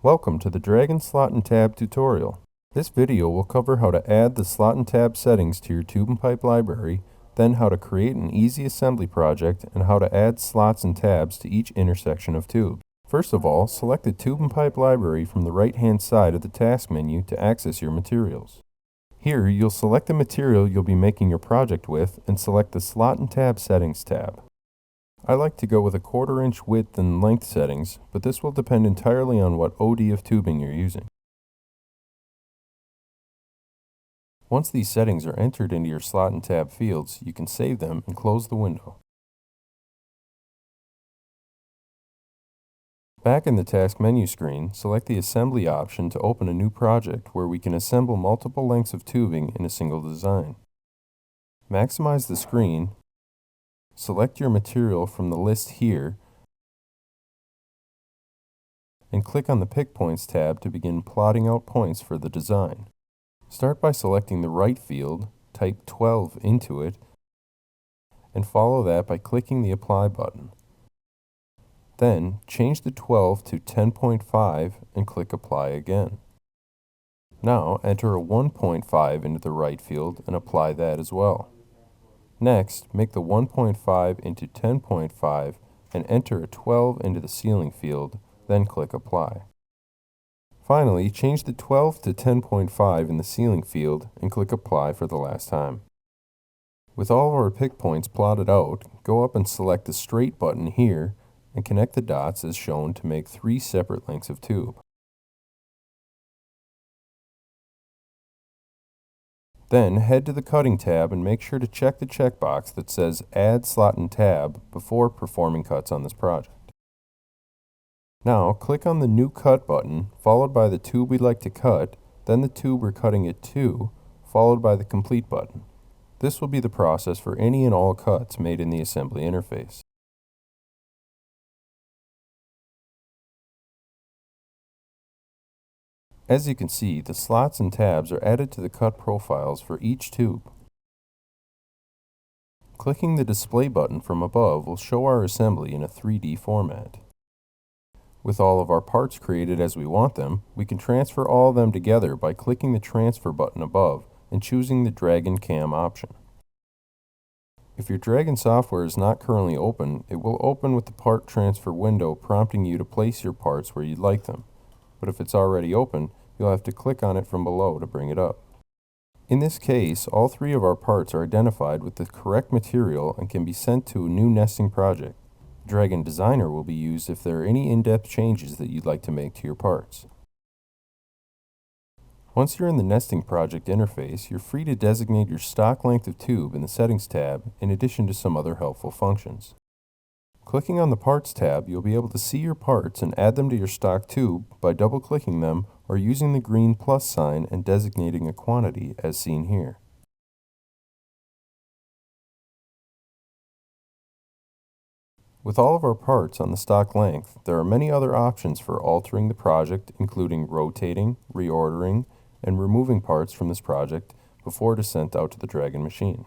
Welcome to the Drag and Slot and Tab tutorial. This video will cover how to add the slot and tab settings to your tube and pipe library, then how to create an easy assembly project, and how to add slots and tabs to each intersection of tube. First of all, select the tube and pipe library from the right-hand side of the task menu to access your materials. Here, you'll select the material you'll be making your project with and select the Slot and Tab Settings tab. I like to go with a 1/4 inch width and length settings, but this will depend entirely on what OD of tubing you're using. Once these settings are entered into your slot and tab fields, you can save them and close the window. Back in the task menu screen, select the assembly option to open a new project where we can assemble multiple lengths of tubing in a single design. Maximize the screen. Select your material from the list here and click on the Pick Points tab to begin plotting out points for the design. Start by selecting the right field, type 12 into it, and follow that by clicking the Apply button. Then, change the 12 to 10.5 and click Apply again. Now, enter a 1.5 into the right field and apply that as well. Next, make the 1.5 into 10.5 and enter a 12 into the ceiling field, then click Apply. Finally, change the 12 to 10.5 in the ceiling field and click Apply for the last time. With all of our pick points plotted out, go up and select the Straight button here and connect the dots as shown to make 3 separate lengths of tube. Then head to the Cutting tab and make sure to check the checkbox that says Add Slot and Tab before performing cuts on this project. Now click on the New Cut button, followed by the tube we'd like to cut, then the tube we're cutting it to, followed by the Complete button. This will be the process for any and all cuts made in the assembly interface. As you can see, the slots and tabs are added to the cut profiles for each tube. Clicking the Display button from above will show our assembly in a 3D format. With all of our parts created as we want them, we can transfer all of them together by clicking the Transfer button above and choosing the Drag and Cam option. If your Dragon software is not currently open, it will open with the Part Transfer window prompting you to place your parts where you'd like them. But if it's already open, you'll have to click on it from below to bring it up. In this case, all 3 of our parts are identified with the correct material and can be sent to a new nesting project. Dragon Designer will be used if there are any in-depth changes that you'd like to make to your parts. Once you're in the nesting project interface, you're free to designate your stock length of tube in the Settings tab in addition to some other helpful functions. Clicking on the Parts tab, you'll be able to see your parts and add them to your stock tube by double-clicking them or using the green plus sign and designating a quantity as seen here. With all of our parts on the stock length, there are many other options for altering the project, including rotating, reordering, and removing parts from this project before it is sent out to the Dragon machine.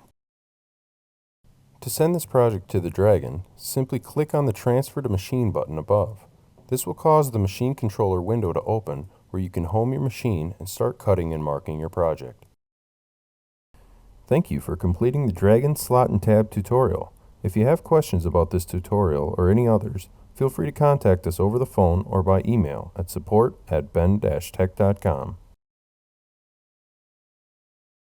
To send this project to the Dragon, simply click on the Transfer to Machine button above. This will cause the machine controller window to open where you can home your machine and start cutting and marking your project. Thank you for completing the Dragon Slot and Tab tutorial. If you have questions about this tutorial or any others, feel free to contact us over the phone or by email at support@ben-tech.com.